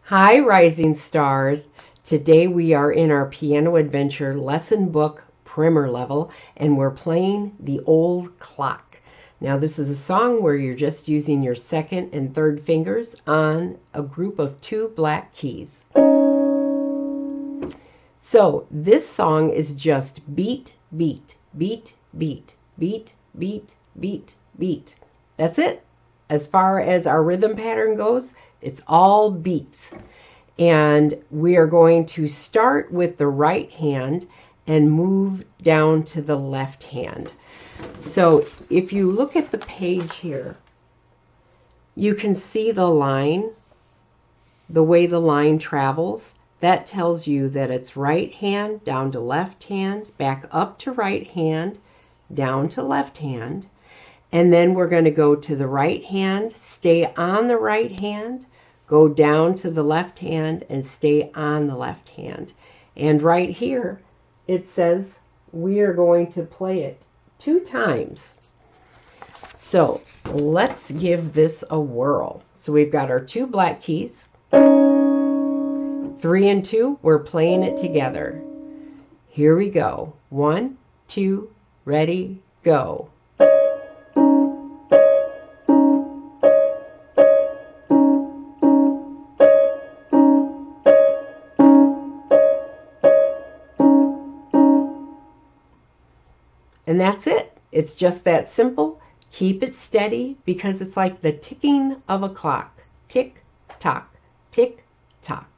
Hi, Rising Stars. Today we are in our Piano Adventure lesson book primer level, and we're playing The Old Clock. Now, this is a song where you're just using your second and third fingers on a group of 2 black keys. So this song is just beat, beat, beat, beat, beat, beat, beat, beat. That's it. As far as our rhythm pattern goes, it's all beats. And we are going to start with the right hand and move down to the left hand. So if you look at the page here, you can see the line, the way the line travels. That tells you that it's right hand, down to left hand, back up to right hand, down to left hand. And then we're going to go to the right hand, stay on the right hand, go down to the left hand, and stay on the left hand. And right here, it says we are going to play it 2 times. So let's give this a whirl. So we've got our 2 black keys. 3 and 2, we're playing it together. Here we go. 1, 2, ready, go. And that's it. It's just that simple. Keep it steady because it's like the ticking of a clock. Tick, tock, tick, tock.